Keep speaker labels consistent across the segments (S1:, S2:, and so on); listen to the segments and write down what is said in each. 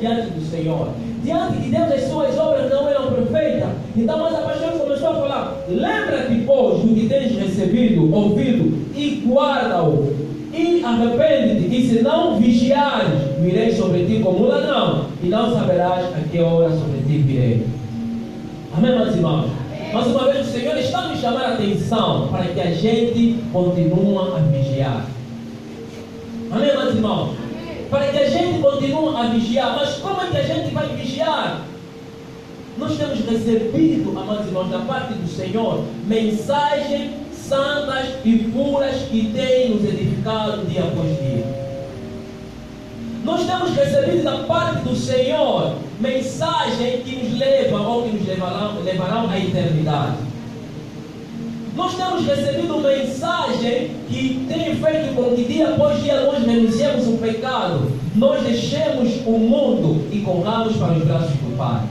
S1: diante do Senhor. Diante de Deus, as suas obras não eram perfeitas. Então, mas a pastora começou a falar: lembra-te, pois, do que tens recebido, ouvido, e guarda-o. E arrepende-te, e se não vigiares, virei sobre ti como um ladrão, e não saberás a que hora sobre ti virei. Amém, meus irmãos? Mais uma vez, o Senhor está nos chamando a atenção para que a gente continue a vigiar. Amém, meus irmãos? Para que a gente continue a vigiar. Mas como é que a gente vai vigiar? Nós temos recebido, amados irmãos, da parte do Senhor, mensagens santas e puras que têm nos edificado dia após dia. Nós temos recebido da parte do Senhor mensagens que nos levam ou que nos levarão à eternidade. Nós temos recebido mensagem que tem feito com que dia após dia nós renunciemos o pecado, nós deixemos o mundo e corramos para os braços do Pai.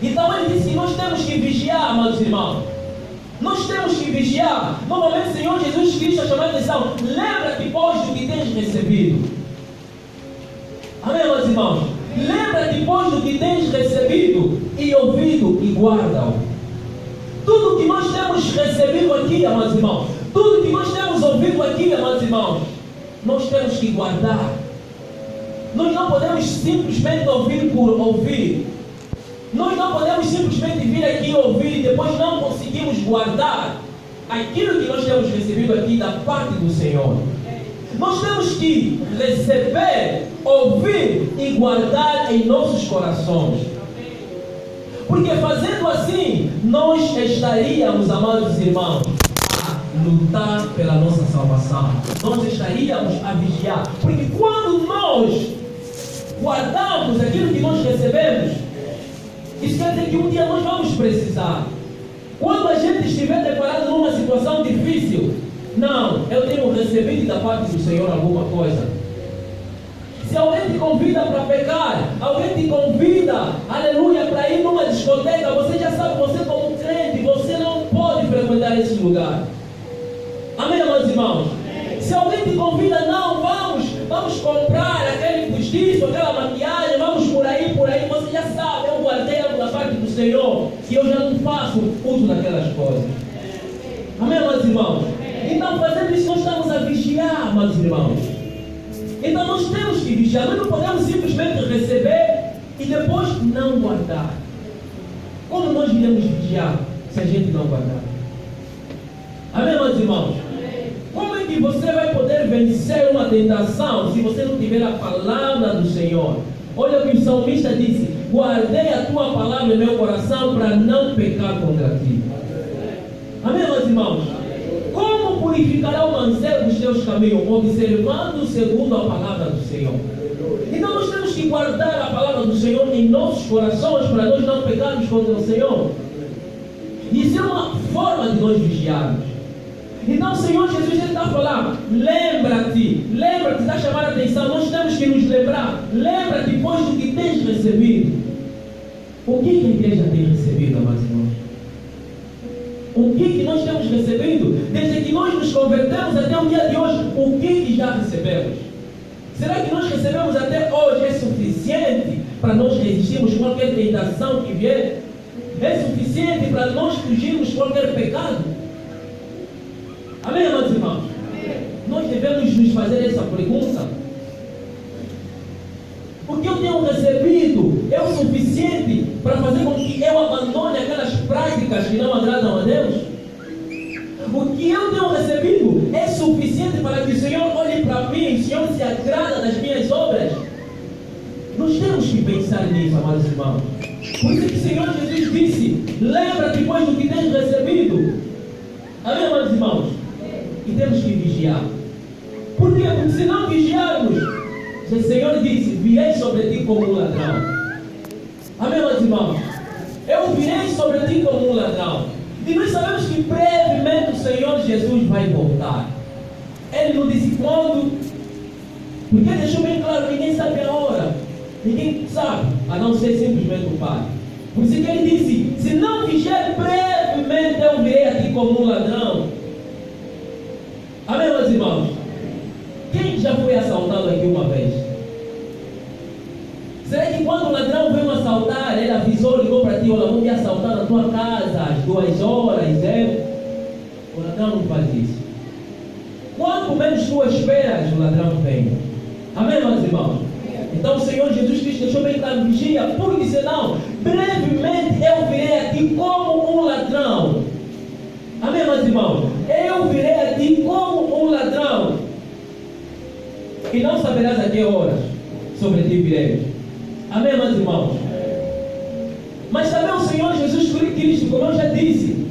S1: Então ele disse que nós temos que vigiar, amados irmãos. Nós temos que vigiar. Novamente o Senhor Jesus Cristo chamou a atenção: lembra-te, pois, do que tens recebido. Amém, meus irmãos? Lembra-te, pois, do que tens recebido e ouvido, e guarda-o. Tudo que nós temos recebido aqui, amados irmãos, tudo que nós temos ouvido aqui, amados irmãos, nós temos que guardar. Nós não podemos simplesmente ouvir por ouvir. Nós não podemos simplesmente vir aqui ouvir e depois não conseguimos guardar aquilo que nós temos recebido aqui da parte do Senhor. Nós temos que receber, ouvir e guardar em nossos corações. Porque fazendo assim, nós estaríamos, amados irmãos, a lutar pela nossa salvação. Nós estaríamos a vigiar. Porque quando nós guardamos aquilo que nós recebemos, isso quer dizer que um dia nós vamos precisar. Quando a gente estiver deparado numa situação difícil, não, eu tenho recebido da parte do Senhor alguma coisa. Se alguém te convida para pecar, alguém te convida, aleluia, para ir numa discoteca, você já sabe, você como crente, você não pode frequentar esse lugar. Amém, meus irmãos? Se alguém te convida, não, vamos comprar aquele postiço, aquela maquiagem, vamos por aí, você já sabe, eu guardei algo da parte do Senhor, e eu já não faço uso daquelas coisas. Amém, meus irmãos? Então, fazendo isso, nós estamos a vigiar, meus irmãos. Então, nós temos que vigiar. Nós não podemos simplesmente receber e depois não guardar. Como nós iremos vigiar se a gente não guardar? Amém, meus irmãos? Como é que você vai poder vencer uma tentação se você não tiver a palavra do Senhor? Olha o que o salmista disse: guardei a tua palavra em meu coração para não pecar contra ti. Amém, meus irmãos? Como purificará o mancebo os teus caminhos? Observando segundo a palavra do Senhor. Então nós temos que guardar a palavra do Senhor em nossos corações para nós não pecarmos contra o Senhor. Isso é uma forma de nós vigiarmos. Então o Senhor Jesus está falando: lembra-te, está a chamar a atenção. Nós temos que nos lembrar. Lembra-te, pois, do que tens recebido. O que a igreja tem recebido, amados irmãos? O que nós temos recebido? Desde que nós nos convertemos até o dia de hoje, o que já recebemos? Será que nós recebemos até hoje é suficiente para nós resistirmos qualquer tentação que vier? É suficiente para nós fugirmos qualquer pecado? Amém, amados irmãos? Nós devemos nos fazer essa pergunta. O que eu tenho recebido é o suficiente para fazer com que eu abandone aquelas práticas que não agradam a Deus? O que eu tenho recebido é suficiente para que o Senhor olhe para mim, o Senhor se agrada das minhas obras? Nós temos que pensar nisso, amados irmãos. Por isso que o Senhor Jesus disse: lembra-te, pois, do que tens recebido. Amém, amados irmãos? E temos que vigiar. Por quê? Porque se não vigiarmos, o Senhor disse: virei sobre ti como um ladrão. Amém, meus irmãos? Eu virei sobre ti como um ladrão. E nós sabemos que brevemente o Senhor Jesus vai voltar. Ele não disse quando, porque deixou bem claro: ninguém sabe a hora. Ninguém sabe, a não ser simplesmente o Pai. Por isso que ele disse: se não vigiar, brevemente eu virei a ti como um ladrão. Amém, meus irmãos? Quem já foi assaltado aqui uma vez? ele avisou, ligou para ti, olha, vamos te assaltar na tua casa às 2 horas, o ladrão não faz isso. Quanto menos tu esperas, o ladrão vem. Amém, meus irmãos? Então o Senhor Jesus Cristo deixou bem claro, vigia, porque senão, brevemente eu virei a ti como um ladrão. Amém, meus irmãos? Eu virei a ti como um ladrão. E não saberás a que horas sobre ti virei. Amém, meus irmãos? Mas também o Senhor Jesus Cristo, como eu já disse,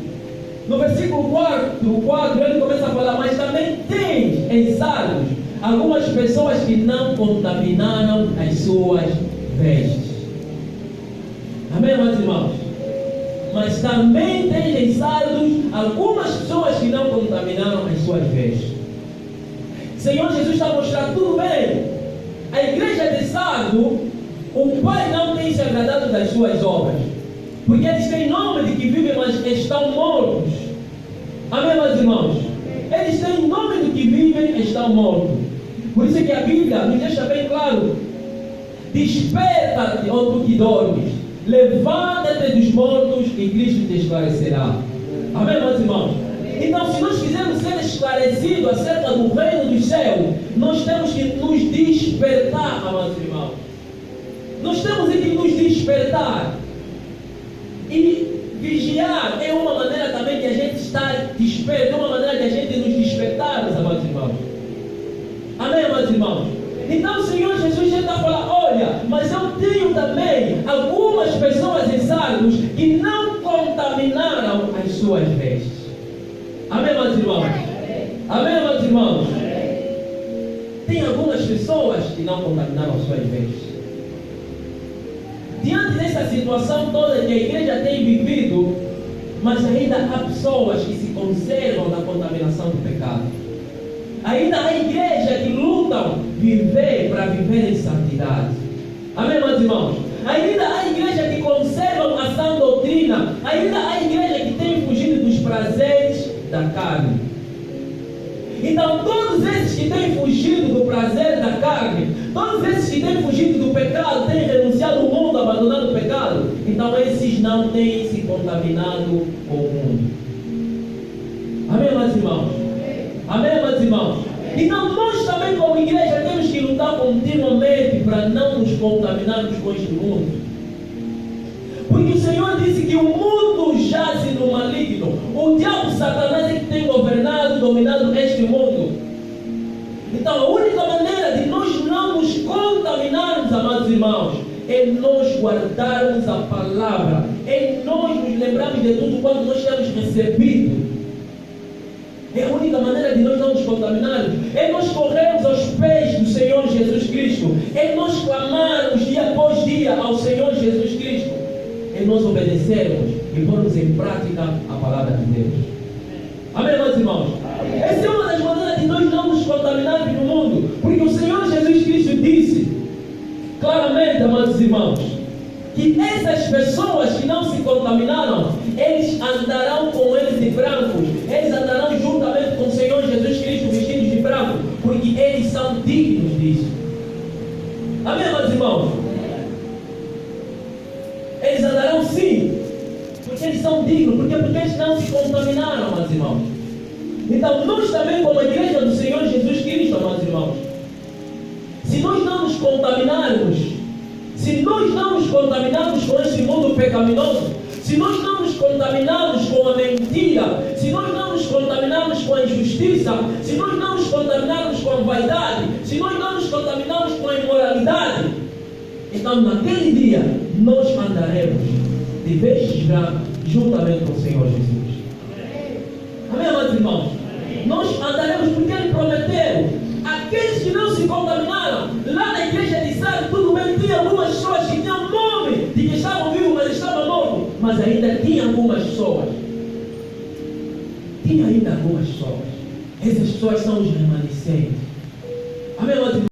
S1: no versículo 4 ele começa a falar, mas também tens em Sardes algumas pessoas que não contaminaram as suas vestes. Amém, meus irmãos? Mas também tens em Sardes algumas pessoas que não contaminaram as suas vestes. O Senhor Jesus está mostrando tudo bem. A igreja de Sardo, o Pai não tem se agradado das suas obras, porque eles têm nome de que vivem, mas estão mortos. Amém, meus irmãos? Eles têm nome de que vivem e estão mortos. Por isso que a Bíblia nos deixa bem claro: desperta-te, ó tu que dormes, levanta-te dos mortos e Cristo te esclarecerá. Amém, meus irmãos? Então, se nós quisermos ser esclarecidos acerca do reino dos céus, nós temos que nos despertar, amados irmãos. Nós temos que nos despertar. E vigiar é uma maneira também de a gente estar desperto, é uma maneira de a gente nos despertarmos, amados irmãos. Amém, meus irmãos? Então o Senhor Jesus já está falando, olha, mas eu tenho também algumas pessoas em Sardos que não contaminaram as suas vestes. Amém, meus irmãos? Amém, meus irmãos? Tem algumas pessoas que não contaminaram as suas vestes. Diante dessa situação toda que a igreja tem vivido, mas ainda há pessoas que se conservam na contaminação do pecado. Ainda há igrejas que lutam para viver em santidade. Amém, meus irmãos? Ainda há igrejas que conservam a sã doutrina. Ainda há igrejas que têm fugido dos prazeres da carne. Então todos esses que têm fugido do prazer da carne, todos esses que têm fugido do pecado, têm renunciado ao mundo, abandonado o pecado, então esses não têm se contaminado com o mundo. Amém, meus irmãos? Amém, meus irmãos? Então nós também como igreja temos que lutar continuamente para não nos contaminarmos com este mundo. Porque o Senhor disse que o mundo jaz no maligno. O diabo, Satanás, é que tem governado, dominado este mundo. Então a única maneira de nós não nos contaminarmos, amados irmãos, é nós guardarmos a palavra, é nós nos lembrarmos de tudo quanto nós temos recebido. É a única maneira de nós não nos contaminarmos, é nós corrermos aos pés do Senhor Jesus Cristo, é nós clamarmos dia após dia ao Senhor Jesus Cristo, é nós obedecermos e pormos em prática a palavra de Deus. Amém, meus irmãos? Essa é uma das maneiras de nós não nos contaminarmos no mundo, porque o Senhor Jesus Cristo disse claramente, amados irmãos, que essas pessoas que não se contaminaram, eles andarão com eles de brancos, eles andarão juntamente com o Senhor Jesus Cristo vestidos de branco, porque eles são dignos disso. Amém, meus irmãos? Eles andarão sim, porque eles são dignos, porque eles não se contaminaram, meus irmãos. Então nós também, como a igreja do Senhor Jesus Cristo, meus irmãos, se nós não nos contaminarmos, se nós não nos contaminarmos com esse mundo pecaminoso, se nós não nos contaminarmos com a mentira, se nós não nos contaminarmos com a injustiça, se nós não nos contaminarmos com a vaidade, se nós não nos contaminarmos com a imoralidade, então naquele dia nós andaremos de vestes brancas juntamente com o Senhor Jesus. Amém, meus irmãos? Nós andaremos porque Ele prometeu. Aqueles que não se contaminaram, lá na igreja de Sardes, tudo bem, tinha algumas pessoas que tinham nome de que estavam vivos, mas estavam mortos, mas ainda tinha algumas pessoas. Tinha ainda algumas pessoas. Essas pessoas são os remanescentes.